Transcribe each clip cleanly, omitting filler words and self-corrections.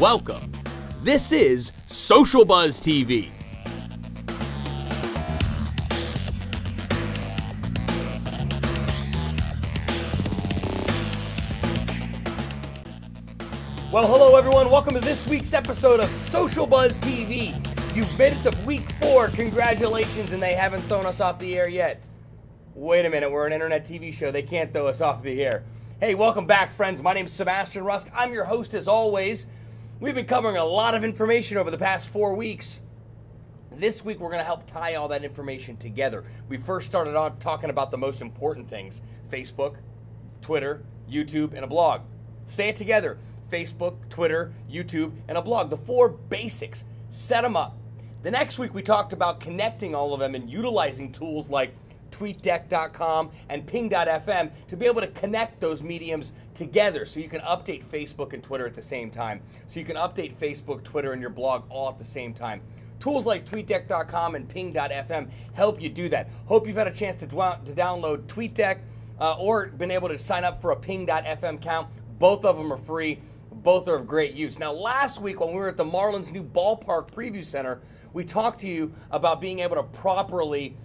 Welcome. This is SocialBuzzTV. Well, hello everyone. Welcome to this week's episode of SocialBuzzTV. You've made it to week 4. Congratulations, and they haven't thrown us off the air yet. Wait a minute, we're an internet TV show. They can't throw us off the air. Hey, welcome back, friends. My name's Sebastian Rusk. I'm your host as always. We've been covering a lot of information over the past 4 weeks. This week, we're going to help tie all that information together. We first started off talking about the most important things: Facebook, Twitter, YouTube, and a blog. Say it together: Facebook, Twitter, YouTube, and a blog. The 4 basics. Set them up. The next week, we talked about connecting all of them and utilizing tools like TweetDeck.com and Ping.fm to be able to connect those mediums together so you can update Facebook and Twitter at the same time. So you can update Facebook, Twitter, and your blog all at the same time. Tools like TweetDeck.com and Ping.fm help you do that. Hope you've had a chance to download TweetDeck or been able to sign up for a Ping.fm account. Both of them are free. Both are of great use. Now, last week when we were at the Marlins' new ballpark preview center, we talked to you about being able to properly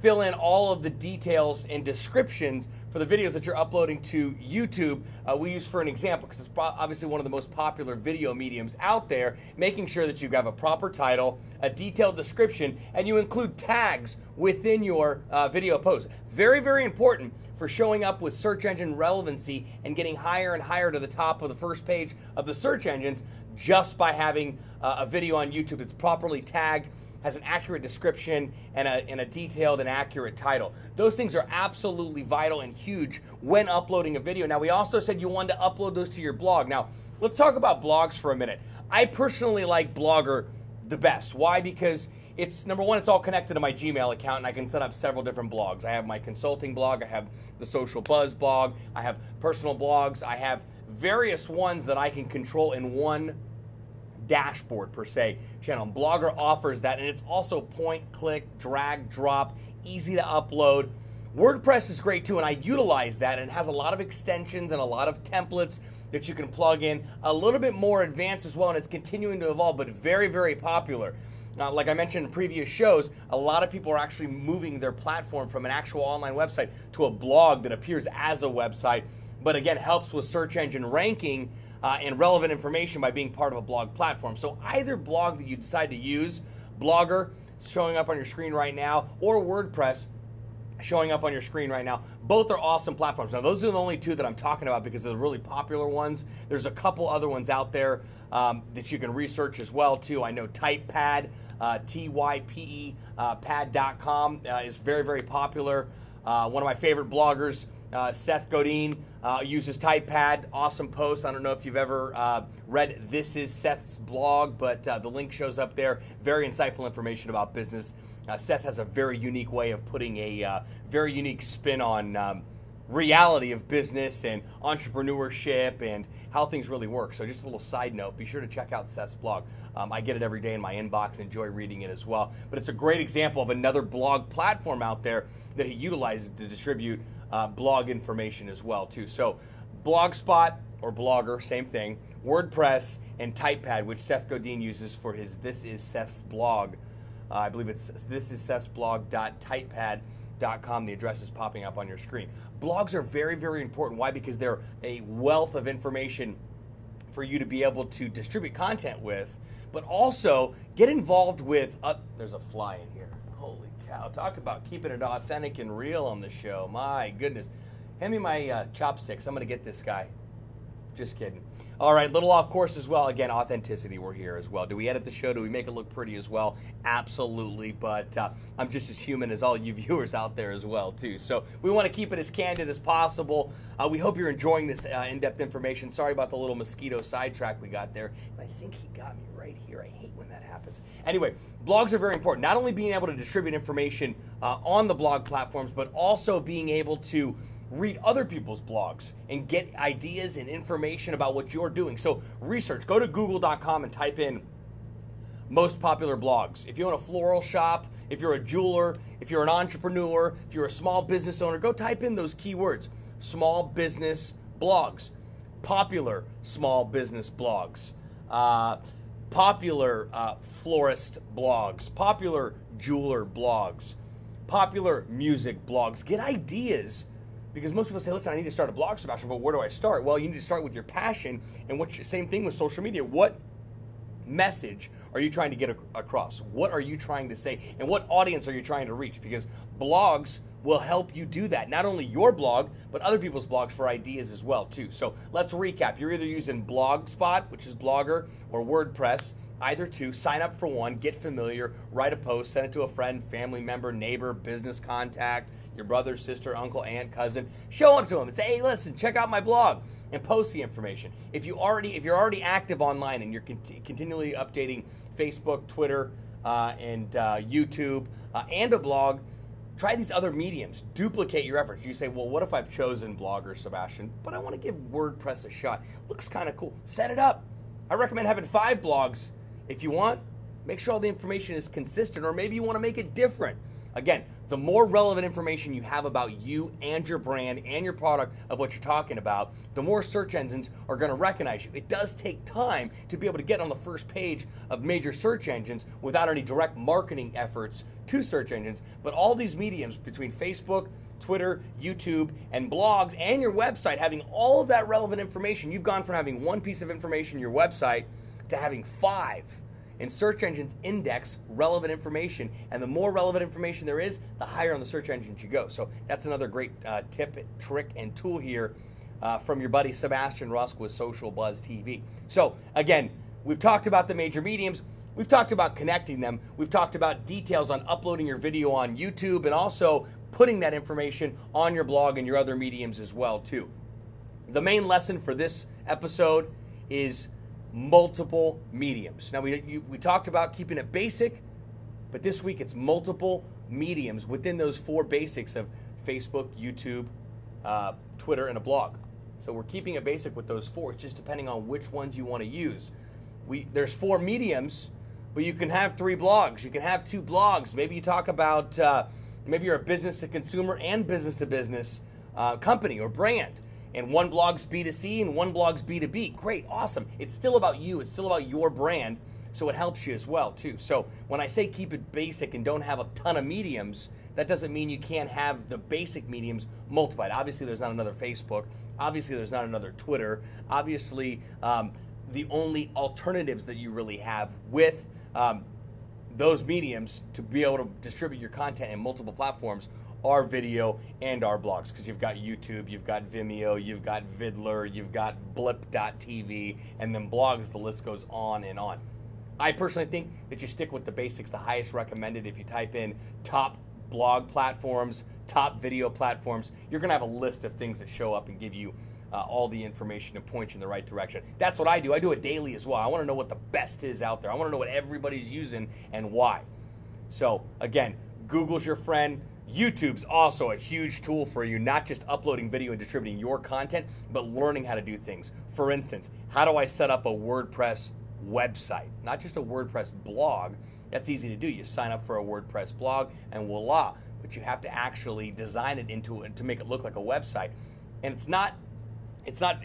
fill in all of the details and descriptions for the videos that you're uploading to YouTube. We use for an example, because it's obviously one of the most popular video mediums out there, making sure that you have a proper title, a detailed description, and you include tags within your video post. Very, very important for showing up with search engine relevancy and getting higher and higher to the top of the first page of the search engines just by having a video on YouTube that's properly tagged, has an accurate description, and a detailed and accurate title. Those things are absolutely vital and huge when uploading a video. Now, we also said you wanted to upload those to your blog. Now, let's talk about blogs for a minute. I personally like Blogger the best. Why? Because it's, number one, it's all connected to my Gmail account, and I can set up several different blogs. I have my consulting blog, I have the Social Buzz blog, I have personal blogs, I have various ones that I can control in one dashboard per se channel. Blogger offers that, and it's also point, click, drag, drop, easy to upload. WordPress is great too, and I utilize that, and it has a lot of extensions and a lot of templates that you can plug in. A little bit more advanced as well, and it's continuing to evolve, but very, very popular. Like I mentioned in previous shows, a lot of people are actually moving their platform from an actual online website to a blog that appears as a website, but again, helps with search engine ranking and relevant information by being part of a blog platform. So either blog that you decide to use, Blogger showing up on your screen right now, or WordPress showing up on your screen right now, both are awesome platforms. Now, those are the only 2 that I'm talking about because they're the really popular ones. There's a couple other ones out there that you can research as well too. I know TypePad, TYPE pad.com is very, very popular. One of my favorite bloggers, Seth Godin, uses TypePad. Awesome post. I don't know if you've ever read This Is Seth's blog, but the link shows up there. Very insightful information about business. Seth has a very unique way of putting a very unique spin on reality of business and entrepreneurship and how things really work. So just a little side note, be sure to check out Seth's blog. I get it every day in my inbox, enjoy reading it as well. But it's a great example of another blog platform out there that he utilizes to distribute blog information as well too. So Blogspot or Blogger, same thing, WordPress, and TypePad, which Seth Godin uses for his This Is Seth's blog. I believe it's thisissethsblog.typepad.com. The address is popping up on your screen. Blogs are very, very important. Why? Because they're a wealth of information for you to be able to distribute content with, but also get involved with, there's a fly in here. Holy cow. Talk about keeping it authentic and real on the show. My goodness. Hand me my chopsticks. I'm going to get this guy. Just kidding. All right, little off course as well. Again, authenticity, we're here as well. Do we edit the show? Do we make it look pretty as well? Absolutely, but I'm just as human as all you viewers out there as well, too. So we want to keep it as candid as possible. We hope you're enjoying this in-depth information. Sorry about the little mosquito sidetrack we got there. I think he got me right here. I hate when that happens. Anyway, blogs are very important. Not only being able to distribute information on the blog platforms, but also being able to read other people's blogs and get ideas and information about what you're doing. So research, go to google.com and type in most popular blogs. If you own a floral shop, if you're a jeweler, if you're an entrepreneur, if you're a small business owner, go type in those keywords. Small business blogs, popular small business blogs, popular florist blogs, popular jeweler blogs, popular music blogs. Get ideas, because most people say, listen, I need to start a blog, Sebastian, but where do I start? Well, you need to start with your passion, and same thing with social media. What message are you trying to get across? What are you trying to say? And what audience are you trying to reach? Because blogs will help you do that. Not only your blog, but other people's blogs for ideas as well, too. So let's recap. You're either using Blogspot, which is Blogger, or WordPress. Either two. Sign up for one, get familiar, write a post, send it to a friend, family member, neighbor, business contact, your brother, sister, uncle, aunt, cousin. Show it to them and say, hey, listen, check out my blog, and post the information. If you're already active online and you're continually updating Facebook, Twitter, and YouTube, and a blog, try these other mediums. Duplicate your efforts. You say, well, what if I've chosen Blogger, Sebastian, but I want to give WordPress a shot? Looks kind of cool. Set it up. I recommend having 5 blogs. If you want, make sure all the information is consistent, or maybe you want to make it different. Again, the more relevant information you have about you and your brand and your product of what you're talking about, the more search engines are going to recognize you. It does take time to be able to get on the first page of major search engines without any direct marketing efforts to search engines, but all these mediums between Facebook, Twitter, YouTube, and blogs, and your website, having all of that relevant information, you've gone from having one piece of information, your website, to having 5. And search engines index relevant information, and the more relevant information there is, the higher on the search engines you go. So that's another great tip, trick, and tool here from your buddy Sebastian Rusk with SocialBuzzTV. So again, we've talked about the major mediums. We've talked about connecting them. We've talked about details on uploading your video on YouTube, and also putting that information on your blog and your other mediums as well too. The main lesson for this episode is multiple mediums. Now we talked about keeping it basic, but this week it's multiple mediums within those 4 basics of Facebook, YouTube, Twitter, and a blog. So we're keeping it basic with those 4. It's just depending on which ones you want to use. There's 4 mediums, but you can have 3 blogs. You can have 2 blogs. Maybe you talk about maybe you're a business to consumer and business to business company or brand. And one blog's B2C and one blog's B2B. Great, awesome. It's still about you. It's still about your brand, so it helps you as well, too. So when I say keep it basic and don't have a ton of mediums, that doesn't mean you can't have the basic mediums multiplied. Obviously, there's not another Facebook. Obviously, there's not another Twitter. Obviously, the only alternatives that you really have with those mediums to be able to distribute your content in multiple platforms our video and our blogs, because you've got YouTube, you've got Vimeo, you've got Vidler, you've got Blip.tv, and then blogs, the list goes on and on. I personally think that you stick with the basics, the highest recommended. If you type in top blog platforms, top video platforms, you're going to have a list of things that show up and give you all the information and point you in the right direction. That's what I do. I do it daily as well. I want to know what the best is out there. I want to know what everybody's using and why. So again, Google's your friend. YouTube's also a huge tool for you, not just uploading video and distributing your content, but learning how to do things. For instance, how do I set up a WordPress website? Not just a WordPress blog. That's easy to do. You sign up for a WordPress blog and voila. But you have to actually design it to make it look like a website. And it's not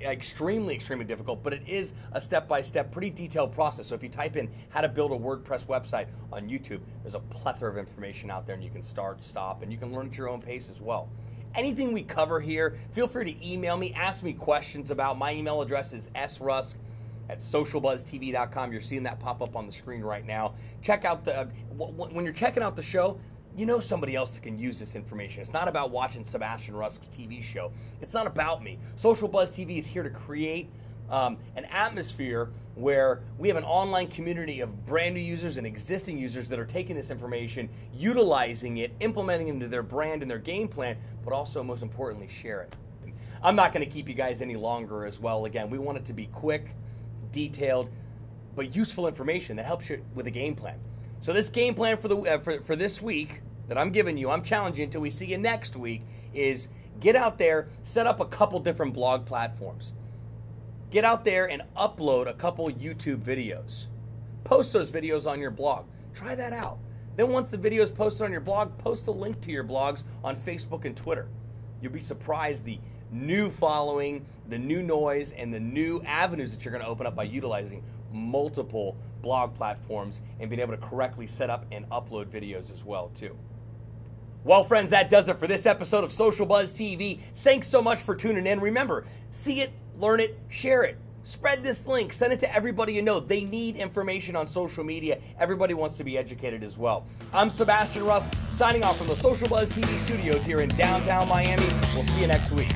extremely difficult, but it is a step-by-step, pretty detailed process. So if you type in how to build a WordPress website on YouTube, there's a plethora of information out there, and you can start, stop, and you can learn at your own pace as well. Anything we cover here, feel free to email me, ask me questions about. My email address is srusk@socialbuzztv.com. You're seeing that pop up on the screen right now. Check out when you're checking out the show, you know somebody else that can use this information. It's not about watching Sebastian Rusk's TV show. It's not about me. Social Buzz TV is here to create an atmosphere where we have an online community of brand new users and existing users that are taking this information, utilizing it, implementing it into their brand and their game plan, but also, most importantly, share it. I'm not going to keep you guys any longer as well. Again, we want it to be quick, detailed, but useful information that helps you with a game plan. So this game plan for this week that I'm giving you, I'm challenging you until we see you next week, is get out there, set up a couple different blog platforms. Get out there and upload a couple YouTube videos. Post those videos on your blog. Try that out. Then once the video is posted on your blog, post the link to your blogs on Facebook and Twitter. You'll be surprised the new following, the new noise, and the new avenues that you're going to open up by utilizing multiple blog platforms and being able to correctly set up and upload videos as well too. Well, friends, that does it for this episode of Social Buzz TV. Thanks so much for tuning in. Remember, see it, learn it, share it. Spread this link. Send it to everybody you know. They need information on social media. Everybody wants to be educated as well. I'm Sebastian Russ, signing off from the Social Buzz TV studios here in downtown Miami. We'll see you next week.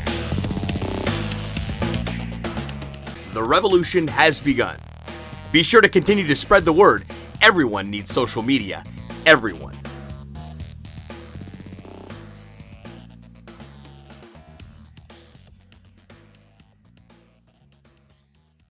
The revolution has begun. Be sure to continue to spread the word. Everyone needs social media. Everyone.